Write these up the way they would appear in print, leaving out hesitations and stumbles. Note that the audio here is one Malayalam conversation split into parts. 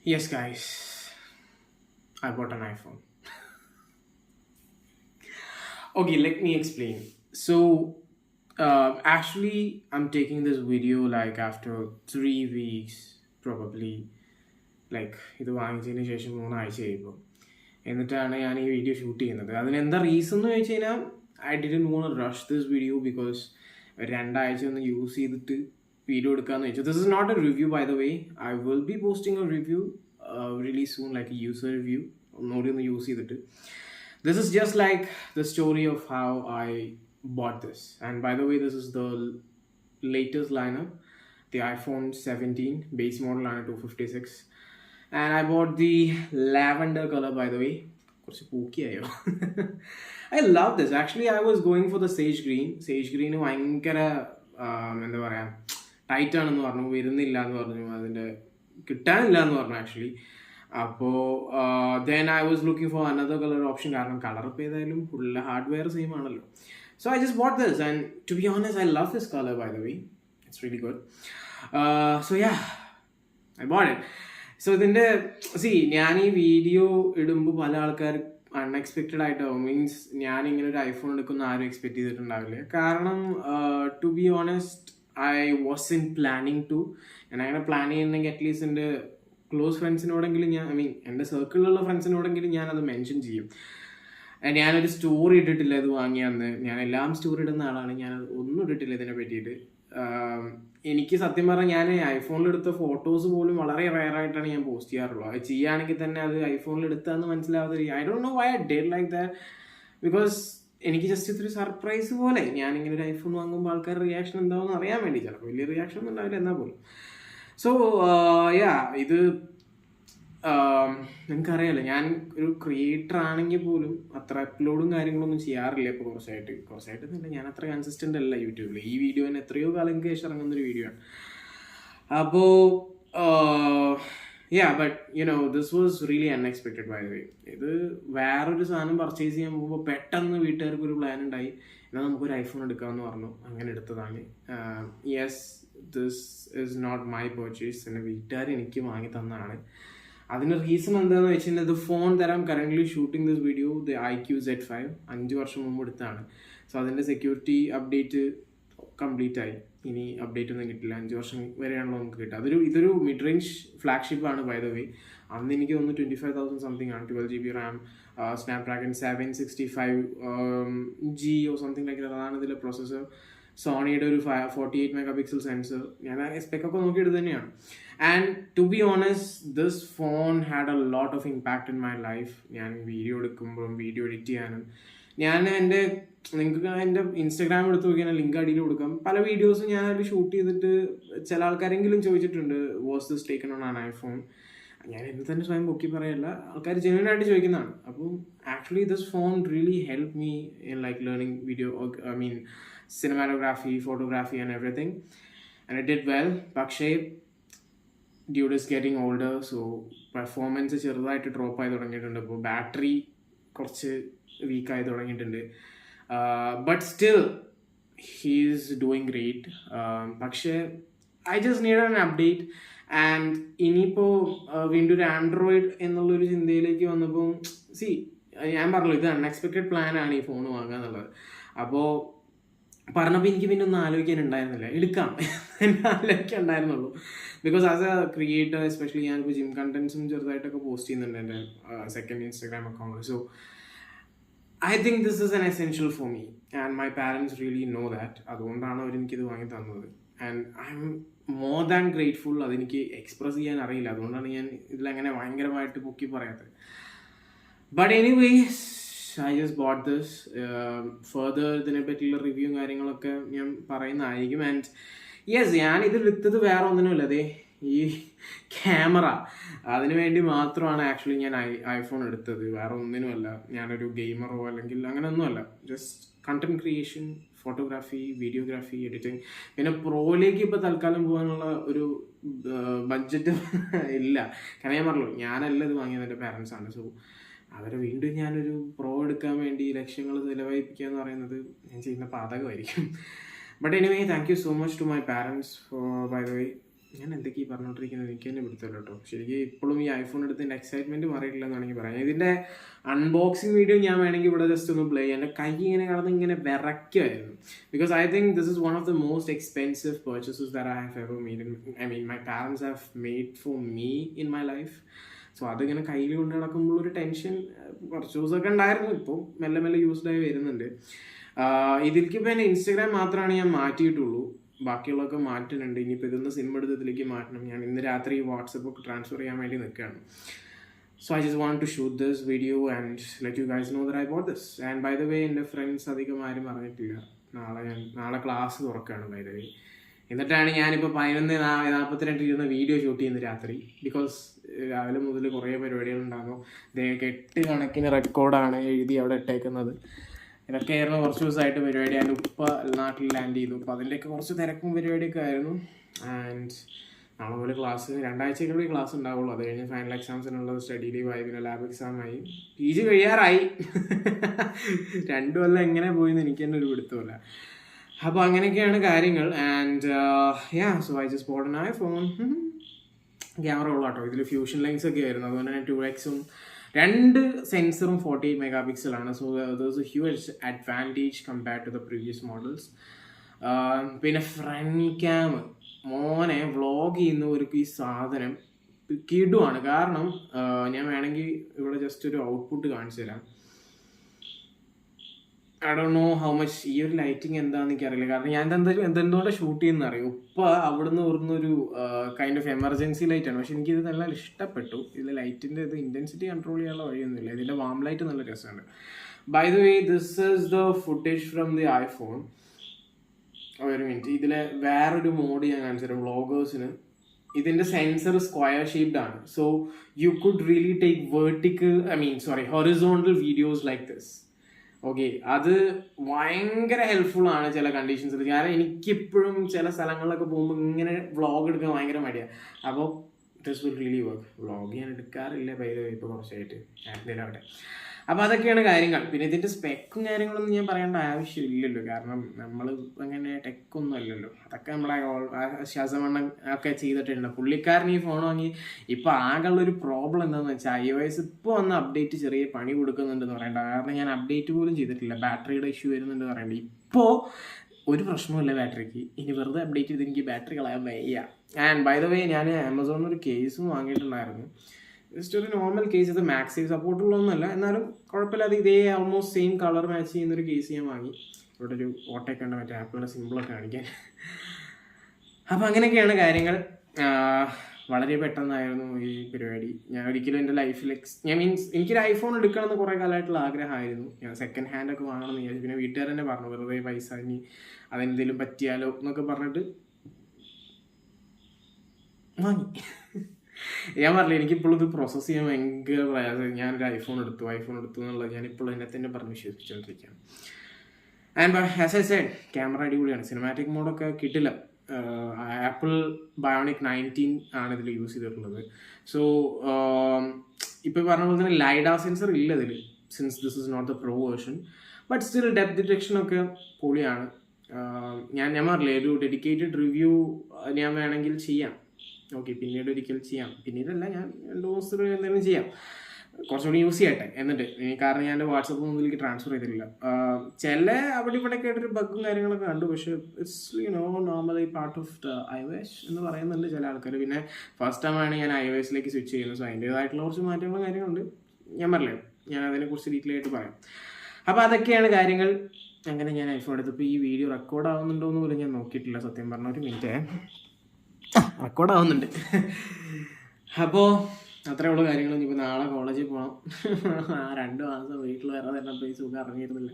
Yes, guys, I bought an iPhone. Okay, let me explain. So, actually, I'm taking this video like after 3 weeks, probably. Like ഇത് വാങ്ങിച്ചതിന് ശേഷം 3 ആഴ്ചയായി ഇപ്പോൾ. എന്നിട്ടാണ് ഞാൻ ഈ വീഡിയോ ഷൂട്ട് ചെയ്യുന്നത്. അതിനെന്താ റീസൺ എന്ന് ചോദിച്ചു കഴിഞ്ഞാൽ I didn't want rush this video because 2 ആഴ്ച ഒന്ന് യൂസ് ചെയ്തിട്ട് വീഡിയോ എടുക്കാമെന്ന് വെച്ചു. This is not a review by the way. I will be posting a review release soon, like a user review ഒന്നുകൂടി ഒന്ന് യൂസ് ചെയ്തിട്ട്. This is just like the story of how I bought this. And by the way, this is the latest lineup, the iPhone 17 base model lineup 256. And I bought the lavender color, by the way. I love this. Actually, I was going for the sage green. Sage green ഭയങ്കര എന്താ പറയുക ടൈറ്റ് ആണെന്ന് പറഞ്ഞു, വരുന്നില്ല എന്ന് പറഞ്ഞു, അതിൻ്റെ കിട്ടാനില്ല എന്ന് പറഞ്ഞു ആക്ച്വലി. അപ്പോൾ then I was looking for another colour option, കാരണം കളർ ഇപ്പോൾ ഏതായാലും ഫുൾ ഹാർഡ്വെയർ സെയിം ആണല്ലോ. So I just bought this and to be honest I love this colour by the way. It's really good. So yeah, I bought it. So ഇതിൻ്റെ ഞാൻ ഈ വീഡിയോ ഇടുമ്പോൾ പല ആൾക്കാർ അൺഎക്സ്പെക്റ്റഡ് ആയിട്ടാവും. മീൻസ് ഞാൻ ഇങ്ങനെ ഒരു ഐഫോൺ എടുക്കുന്ന ആരും എക്സ്പെക്ട് ചെയ്തിട്ടുണ്ടാവില്ല. കാരണം to be honest I was in planning to. ഞാൻ അങ്ങനെ പ്ലാൻ ചെയ്യുന്നെങ്കിൽ അറ്റ്ലീസ്റ്റ് എൻ്റെ ക്ലോസ് ഫ്രണ്ട്സിനോടെങ്കിലും എൻ്റെ സർക്കിളിലുള്ള ഫ്രണ്ട്സിനോടെങ്കിലും ഞാനത് മെൻഷൻ ചെയ്യും. ഞാനൊരു സ്റ്റോറി ഇട്ടിട്ടില്ല ഇത് വാങ്ങിയാന്ന്. ഞാൻ എല്ലാം സ്റ്റോറി ഇടുന്ന ആളാണ്, ഞാനത് ഒന്നും ഇട്ടിട്ടില്ല ഇതിനെ പറ്റിയിട്ട്. എനിക്ക് സത്യം പറഞ്ഞാൽ ഞാൻ ഐഫോണിൽ എടുത്ത ഫോട്ടോസ് പോലും വളരെ റെയറായിട്ടാണ് ഞാൻ പോസ്റ്റ് ചെയ്യാറുള്ളത്. അത് ചെയ്യുകയാണെങ്കിൽ തന്നെ അത് ഐഫോണിൽ എടുത്താന്ന് മനസ്സിലാവാത്ത I don't know why I did like that. Because എനിക്ക് ജസ്റ്റ് ഇതൊരു സർപ്രൈസ് പോലെ, ഞാനിങ്ങനെ ഒരു ഐഫോൺ വാങ്ങുമ്പോൾ ആൾക്കാരുടെ റിയാക്ഷൻ എന്താണെന്ന് അറിയാൻ വേണ്ടി. ചിലപ്പോൾ വലിയ റിയാക്ഷൻ ഒന്നും ഉണ്ടാവില്ല എന്നാൽ പോലും. സോ ഇത് നിങ്ങൾക്കറിയാലോ, ഞാൻ ഒരു ക്രിയേറ്റർ ആണെങ്കിൽ പോലും അത്ര അപ്ലോഡും കാര്യങ്ങളൊന്നും ചെയ്യാറില്ല ഇപ്പോൾ കുറച്ചായിട്ട് തന്നെ. ഞാൻ അത്ര കൺസിസ്റ്റൻ്റ് അല്ല യൂട്യൂബിൽ. ഈ വീഡിയോ തന്നെ എത്രയോ കാലങ്ങൾക്ക് ശേഷം ഇറങ്ങുന്നൊരു വീഡിയോ ആണ്. അപ്പോൾ but this was really unexpected by the way. ഇത് വേറൊരു സാധനം പർച്ചേസ് ചെയ്യാൻ പോകുമ്പോൾ പെട്ടെന്ന് വീട്ടുകാർക്ക് ഒരു പ്ലാൻ ഉണ്ടായി, എന്നാൽ നമുക്കൊരു ഐഫോൺ എടുക്കാമെന്ന് പറഞ്ഞു. അങ്ങനെ എടുത്തതാണ്. Yes, this is not my purchase. എൻ്റെ വീട്ടുകാർ എനിക്ക് വാങ്ങി തന്നതാണ്. അതിന് റീസൺ എന്താണെന്ന് വെച്ച് കഴിഞ്ഞാൽ the phone that I am currently shooting this video, the IQ-Z5, 5 വർഷം മുമ്പ് എടുത്താണ്. സോ അതിൻ്റെ സെക്യൂരിറ്റി അപ്ഡേറ്റ് കംപ്ലീറ്റ് ആയി. ഇനി അപ്ഡേറ്റ് ഒന്നും കിട്ടില്ല, 5 വർഷം വരെയാണല്ലോ നമുക്ക് കിട്ടുക. ഇതൊരു മിഡ് റേഞ്ച് ഫ്ലാഗ്ഷിപ്പ് ആണ് ബൈ ദ വേ. അന്ന് എനിക്ക് തോന്നുന്നു 25,000 സംതിങ് ആണ്, 12GB RAM, Snapdragon 765G or something like that. അതാണ് ഇതിലെ പ്രോസസ്സർ. സോണിയുടെ ഒരു 48 മെഗാപിക്സൽ സെൻസർ. ഞാൻ സ്പെക്കൊക്കെ നോക്കിയിട്ട് തന്നെയാണ്. And to be honest, this phone had a lot of impact in my life. ഞാൻ വീഡിയോ എടുക്കുമ്പോഴും വീഡിയോ എഡിറ്റ് ചെയ്യാനും നിങ്ങൾക്ക് എൻ്റെ ഇൻസ്റ്റാഗ്രാം എടുത്ത് നോക്കിയാൽ ലിങ്ക് അടിയിൽ കൊടുക്കാം. പല വീഡിയോസും ഞാൻ അതിൽ ഷൂട്ട് ചെയ്തിട്ട് ചില ആൾക്കാരെങ്കിലും ചോദിച്ചിട്ടുണ്ട്, was this taken on an iPhone. ഞാൻ എന്ന് തന്നെ സ്വയം പൊക്കി പറയല്ല, ആൾക്കാർ ജെന്യുവൻ ആയിട്ട് ചോദിക്കുന്നതാണ്. അപ്പം actually this phone really help me in like learning video, cinematography, photography and everything, and it did well. പക്ഷേ dude is getting older, so performance ചെറുതായിട്ട് ഡ്രോപ്പ് ആയി തുടങ്ങിയിട്ടുണ്ട്. ഇപ്പോൾ ബാറ്ററി കുറച്ച് വീക്കായി തുടങ്ങിയിട്ടുണ്ട്. But still he is doing great. പക്ഷേ I just need an update. And ഇനിയിപ്പോൾ വീണ്ടും ഒരു ആൻഡ്രോയിഡ് എന്നുള്ളൊരു ചിന്തയിലേക്ക് വന്നപ്പോൾ ഞാൻ പറഞ്ഞല്ലോ, ഇത് അൺഎക്സ്പെക്റ്റഡ് പ്ലാനാണ് ഈ ഫോൺ വാങ്ങുക എന്നുള്ളത്. അപ്പോൾ പറഞ്ഞപ്പോൾ എനിക്ക് പിന്നെ ഒന്നും ആലോചിക്കാനുണ്ടായിരുന്നില്ല, എടുക്കാം എന്നെ ആലോചിക്കാനുണ്ടായിരുന്നുള്ളൂ. Because as a creator especially ഞാനിപ്പോൾ ജിം കണ്ടൻസും ചെറുതായിട്ടൊക്കെ പോസ്റ്റ് ചെയ്യുന്നുണ്ട് എൻ്റെ second Instagram account. So I think this is an essential for me and my parents really know that. അതുകൊണ്ടാണ് അവരെനിക്കിത് വാങ്ങി തന്നത്. And I am more than grateful. അതെനിക്ക് എക്സ്പ്രസ് ചെയ്യാൻ അറിയില്ല, അതുകൊണ്ടാണ് ഞാൻ ഇതിലങ്ങനെ ഭയങ്കരമായിട്ട് പൊക്കി പറയാത്തത്. But anyways, I just bought this. Further ഇതിനെ പറ്റിയുള്ള റിവ്യൂ കാര്യങ്ങളൊക്കെ ഞാൻ പറയുന്നതായിരിക്കും. ആൻഡ് യെസ്, ഞാൻ ഇതിലെടുത്തത് വേറെ ഒന്നിനുമില്ല, അതെ ഈ ക്യാമറ, അതിനു വേണ്ടി മാത്രമാണ് ആക്ച്വലി ഞാൻ ഐഫോൺ എടുത്തത്. വേറെ ഒന്നിനുമല്ല. ഞാനൊരു ഗെയിമറോ അല്ലെങ്കിൽ അങ്ങനെയൊന്നുമല്ല. Just content creation, photography, videography, editing. പിന്നെ പ്രോയിലേക്ക് ഇപ്പോൾ തൽക്കാലം പോകാനുള്ള ഒരു ബഡ്ജറ്റ് ഇല്ല. കാരണം ഞാൻ പറഞ്ഞല്ലോ, ഞാനല്ല ഇത് വാങ്ങിയത്, എൻ്റെ പാരൻസാണ്. സോ അവരെ വീണ്ടും ഞാനൊരു പ്രോ എടുക്കാൻ വേണ്ടി ലക്ഷ്യങ്ങൾ ചിലവഴിപ്പിക്കുക എന്ന് പറയുന്നത് ഞാൻ ചെയ്യുന്ന പാതകമായിരിക്കും. But anyway, thank you so much to my parents for, by the way, ഞാൻ എന്തൊക്കെ ഈ പറഞ്ഞുകൊണ്ടിരിക്കുന്നത് എനിക്ക് തന്നെ പിടുത്തല്ലോ കേട്ടോ. ശരിക്കും ഇപ്പോഴും ഈ ഐഫോൺ എടുത്തതിൻ്റെ എക്സൈറ്റ്മെൻറ്റ് മാറിയിട്ടില്ല എന്നാണെങ്കിൽ പറയാം. ഇതിൻ്റെ അൺബോക്സിങ് വീഡിയോ ഞാൻ വേണമെങ്കിൽ ഇവിടെ ജസ്റ്റ് ഒന്ന് പ്ലേ ചെയ്യാം. എൻ്റെ കൈ ഇങ്ങനെ കിടന്ന് ഇങ്ങനെ വിറയ്ക്കുമായിരുന്നു. Because I think this is one of the most expensive purchases that I have ever made my parents have made for me in my life. So അതിങ്ങനെ കയ്യിൽ കൊണ്ട് നടക്കുമ്പോൾ ഒരു ടെൻഷൻ കുറച്ച് ദിവസമൊക്കെ ഉണ്ടായിരുന്നു. ഇപ്പോൾ മെല്ലെ മെല്ലെ യൂസ്ഡായി വരുന്നുണ്ട്. ഇതിലേക്ക് ഇപ്പോൾ എൻ്റെ ഇൻസ്റ്റഗ്രാം മാത്രമാണ് ഞാൻ മാറ്റിയിട്ടുള്ളൂ. ബാക്കിയുള്ളതൊക്കെ മാറ്റുന്നുണ്ട്. ഇനിയിപ്പോൾ ഇതൊന്ന് സിം എടുത്ത് ഇതിലേക്ക് മാറ്റണം. ഞാൻ ഇന്ന് രാത്രി വാട്സപ്പ് ഒക്കെ ട്രാൻസ്ഫർ ചെയ്യാൻ വേണ്ടി നിൽക്കുകയാണ്. So I just want to shoot this video and let you guys know that I bought this. And by the way എൻ്റെ ഫ്രണ്ട്സ് അധികം ആരും അറിഞ്ഞിട്ടില്ല, നാളെ ക്ലാസ് തുറക്കുകയാണ് ബൈ ദ വേ. എന്നിട്ടാണ് ഞാനിപ്പോൾ 11:42 ഇരുന്ന വീഡിയോ ഷൂട്ട് ചെയ്യുന്നത് രാത്രി. ബിക്കോസ് രാവിലെ മുതൽ കുറേ പരിപാടികളുണ്ടാകും. 8 കണക്കിന് റെക്കോർഡാണ് എഴുതി അവിടെ ഇട്ടേക്കുന്നത്. ഇതൊക്കെയായിരുന്നു കുറച്ച് ദിവസമായിട്ട് പരിപാടി. അതിൻ്റെ ഉപ്പ നാട്ടിൽ ലാൻഡ് ചെയ്തു. അപ്പോൾ അതിൻ്റെയൊക്കെ കുറച്ച് തിരക്കും പരിപാടിയൊക്കെ ആയിരുന്നു. ആൻഡ് നാളെ മുതൽ ക്ലാസ് 2 ആഴ്ചയ്ക്കുള്ളിൽ ക്ലാസ് ഉണ്ടാവുള്ളൂ. അത് കഴിഞ്ഞ് ഫൈനൽ എക്സാംസിനുള്ളത് സ്റ്റഡി ലീവ് ആയി, പിന്നെ ലാബ് എക്സാം ആയി, PG കഴിയാറായി. 2 കൊല്ലം എങ്ങനെ പോയിന്ന് എനിക്ക് തന്നെ ഒരു പിടുത്തമില്ല. അപ്പോൾ അങ്ങനെയൊക്കെയാണ് കാര്യങ്ങൾ. And so I just bought an iPhone. Camera ഉള്ള കേട്ടോ. ഇതിൽ ഫ്യൂഷൻ ലെൻസ് ഒക്കെ ആയിരുന്നു. അതുകൊണ്ട് തന്നെ 2x-ഉം 2 സെൻസറും 48 മെഗാപിക്സലാണ്. So there's a huge advantage compared to the previous models. പിന്നെ ഫ്രണ്ട് ക്യാം മോനെ വ്ളോഗ് ചെയ്യുന്നവർക്ക് ഈ സാധനം കിടുവാണ്. കാരണം ഞാൻ വേണമെങ്കിൽ ഇവിടെ ജസ്റ്റ് ഒരു ഔട്ട്പുട്ട് കാണിച്ചു തരാം. I don't know how much ഈ ഒരു ലൈറ്റിങ് എന്താണെന്ന് എനിക്കറിയില്ല. കാരണം ഞാൻ എന്തുകൊണ്ടാണ് ഷൂട്ട് ചെയ്യുന്ന അറിയും. ഇപ്പോൾ അവിടുന്ന് വരുന്നൊരു കൈൻഡ് ഓഫ് എമർജൻസി ലൈറ്റാണ്. പക്ഷെ എനിക്കിത് നല്ല ഇഷ്ടപ്പെട്ടു. ഇതിൽ ലൈറ്റിൻ്റെ ഇത് ഇൻറ്റൻസിറ്റി കൺട്രോൾ ചെയ്യാനുള്ള വഴിയൊന്നുമില്ല. ഇതിൻ്റെ വാം ലൈറ്റ് നല്ല രസമുണ്ട്. By the way this is the footage from the iPhone. ഒരു മിനിറ്റ്, ഇതിലെ വേറൊരു മോഡ് ഞാൻ കാണിച്ചു തരാം. വ്ളോഗേഴ്സിന് ഇതിൻ്റെ സെൻസർ സ്ക്വയർ ഷേപ്ഡ് ആണ്. So you could really take horizontal videos like this. Okay, അത് ഭയങ്കര ഹെൽപ്ഫുൾ ആണ് ചില കണ്ടീഷൻസിൽ. കാരണം എനിക്കിപ്പോഴും ചില സ്ഥലങ്ങളിലൊക്കെ പോകുമ്പോൾ ഇങ്ങനെ വ്ളോഗ് എടുക്കാൻ ഭയങ്കര മടിയാണ്. അപ്പോൾ this will really work. Vlog ഞാൻ എടുക്കാറില്ല ഇപ്പോൾ കുറച്ചായിട്ട്, എന്തെങ്കിലും ആവട്ടെ. അപ്പോൾ അതൊക്കെയാണ് കാര്യങ്ങൾ. പിന്നെ ഇതിൻ്റെ സ്പെക്കും കാര്യങ്ങളൊന്നും ഞാൻ പറയേണ്ട ആവശ്യമില്ലല്ലോ. കാരണം നമ്മൾ അങ്ങനെ ടെക്കൊന്നും അല്ലല്ലോ. അതൊക്കെ നമ്മളെ ശ്വാസമണ്ണം ഒക്കെ ചെയ്തിട്ടുണ്ട്. പുള്ളിക്കാരൻ ഈ ഫോൺ വാങ്ങി ഇപ്പോൾ ആകെയുള്ളൊരു പ്രോബ്ലം എന്താണെന്ന് വെച്ചാൽ iOS ഇപ്പോൾ വന്ന് അപ്ഡേറ്റ് ചെറിയ പണി കൊടുക്കുന്നുണ്ടെന്ന് പറയണ്ട. കാരണം ഞാൻ അപ്ഡേറ്റ് പോലും ചെയ്തിട്ടില്ല. ബാറ്ററിയുടെ ഇഷ്യൂ വരുന്നുണ്ടെന്ന് പറയണ്ട. ഇപ്പോൾ ഒരു പ്രശ്നമില്ല ബാറ്ററിക്ക്. ഇനി വെറുതെ അപ്ഡേറ്റ് ചെയ്ത് എനിക്ക് ബാറ്ററി കളയാൻ വയ്യ. ആൻഡ് ബൈ ദ വേ ഞാൻ ആമസോണിൽ ഒരു കേസും വാങ്ങിയിട്ടുണ്ടായിരുന്നു. ജസ്റ്റ് ഒരു നോർമൽ കേസ്. ഇത് മാക്സേവ് സപ്പോർട്ടുള്ളതൊന്നുമല്ല, എന്നാലും കുഴപ്പമില്ലാതെ ഇതേ ഓൾമോസ്റ്റ് സെയിം കളർ മാച്ച് ചെയ്യുന്നൊരു കേസ് ഞാൻ വാങ്ങി. ഇവിടെ ഒരു ഓട്ടയൊക്കെ ഉണ്ട്, മറ്റേ ആപ്പിളിൻ്റെ സിമ്പിളൊക്കെ കാണിക്കാൻ. അപ്പോൾ അങ്ങനെയൊക്കെയാണ് കാര്യങ്ങൾ. വളരെ പെട്ടെന്നായിരുന്നു ഈ പരിപാടി. ഞാൻ ഒരിക്കലും എൻ്റെ ലൈഫിൽ എനിക്കൊരു ഐഫോൺ എടുക്കണമെന്ന് കുറേ കാലമായിട്ടുള്ള ആഗ്രഹമായിരുന്നു. ഞാൻ സെക്കൻഡ് ഹാൻഡ് ഒക്കെ വാങ്ങണമെന്ന് വിചാരിച്ചു. പിന്നെ വീട്ടുകാർ തന്നെ പറഞ്ഞു വെറുതെ പൈസ ഇനി അതെന്തെങ്കിലും പറ്റിയാലോ എന്നൊക്കെ പറഞ്ഞിട്ട് വാങ്ങി. ഞാൻ പറഞ്ഞില്ല, എനിക്കിപ്പോഴും ഇത് പ്രോസസ്സ് ചെയ്യാൻ ഭയങ്കര പ്രയാസം. ഞാനൊരു ഐഫോൺ എടുത്തു എന്നുള്ളത് ഞാനിപ്പോഴും എന്നെ തന്നെ പറഞ്ഞ് വിശ്വസിച്ചുകൊണ്ടിരിക്കുകയാണ്. And as I said, camera അടിപൊളിയാണ്. സിനിമാറ്റിക് മോഡൊക്കെ കിട്ടില്ല. ആപ്പിൾ ബയോണിക് 19 ആണ് ഇതിൽ യൂസ് ചെയ്തിട്ടുള്ളത്. സോ ഇപ്പോൾ പറഞ്ഞ പോലെ തന്നെ ലൈഡാർ സെൻസർ ഇല്ല ഇതിൽ, since this is not the pro version. But still depth ഡിറ്റക്ഷനൊക്കെ പൊളിയാണ്. ഞാൻ പറഞ്ഞില്ലേ, ഒരു ഡെഡിക്കേറ്റഡ് റിവ്യൂ ഞാൻ വേണമെങ്കിൽ ചെയ്യാം. ഓക്കെ, പിന്നീട് ഒരിക്കൽ ചെയ്യാം. പിന്നീടല്ല, ഞാൻ 2 ദിവസത്തിൽ എന്തെങ്കിലും ചെയ്യാം, കുറച്ചുകൂടി യൂസ് ചെയ്യട്ടെ എന്നിട്ട്. കാരണം ഞാൻ എൻ്റെ വാട്സപ്പ് ഒന്നിലേക്ക് ട്രാൻസ്ഫർ ചെയ്തിട്ടില്ല. ചില അവിടെ ഇവിടെ കേട്ടൊരു ബഗ്ഗും കാര്യങ്ങളൊക്കെ കണ്ടു. പക്ഷേ it's normally part of the iOS എന്ന് പറയുന്നുണ്ട് ചില ആൾക്കാർ. പിന്നെ ഫസ്റ്റ് ടൈമാണ് ഞാൻ iOSലേക്ക് സ്വിച്ച് ചെയ്യുന്നത്. സോ അതിൻ്റേതായിട്ടുള്ള കുറച്ച് മാറ്റങ്ങളും കാര്യങ്ങളുണ്ട്. ഞാൻ പറഞ്ഞില്ലേ, ഞാൻ അതിനെക്കുറിച്ച് ഡീറ്റെയിൽ ആയിട്ട് പറയാം. അപ്പോൾ അതൊക്കെയാണ് കാര്യങ്ങൾ. അങ്ങനെ ഞാൻ ഐഫോൺ എടുത്തപ്പോൾ ഈ വീഡിയോ റെക്കോർഡ് ആവുന്നുണ്ടോ എന്ന് പോലും ഞാൻ നോക്കിയിട്ടില്ല സത്യം പറഞ്ഞ. ഒരു മിനിറ്റ്, റെക്കോർഡാവുന്നുണ്ട്. അപ്പോൾ അത്രേ ഉള്ള കാര്യങ്ങൾ. ഇനിയിപ്പോൾ നാളെ കോളേജിൽ പോകണം. 2 മാസം വീട്ടിൽ വരാതെ തന്നെ പോയി സുഖം ഇറങ്ങിയിരുന്നില്ല.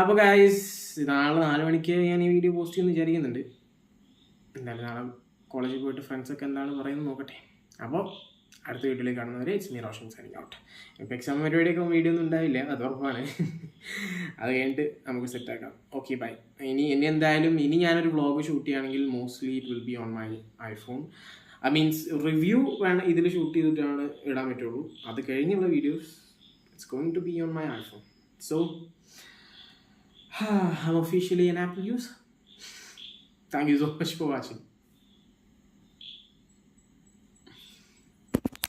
അപ്പോൾ ഗൈസ്, നാളെ 4 മണിക്ക് ഞാൻ ഈ വീഡിയോ പോസ്റ്റ് ചെയ്യുമെന്ന് വിചാരിക്കുന്നുണ്ട്. എന്തായാലും നാളെ കോളേജിൽ പോയിട്ട് ഫ്രണ്ട്സൊക്കെ എന്താണ് പറയുന്നത് നോക്കട്ടെ. അപ്പോൾ അടുത്ത വീഡിയോയിലേക്ക് കാണുന്നവരെ it's me Roshan signing out. ഇപ്പോൾ എക്സാം പരിപാടിയൊക്കെ വീഡിയോ ഒന്നും ഉണ്ടാവില്ല, അത് ഉറപ്പാണ്. അത് കഴിഞ്ഞിട്ട് നമുക്ക് സെറ്റാക്കാം. Okay, bye. ഇനി എന്തായാലും ഞാനൊരു വ്ളോഗ് ഷൂട്ട് ചെയ്യുകയാണെങ്കിൽ mostly it will be on my iPhone. Review വേണം ഇതിൽ ഷൂട്ട് ചെയ്തിട്ടാണ് ഇടാൻ പറ്റുള്ളൂ. അത് കഴിഞ്ഞുള്ള videos it's going to be on my iPhone. So I'm officially an Apple user. Thank you so much for watching.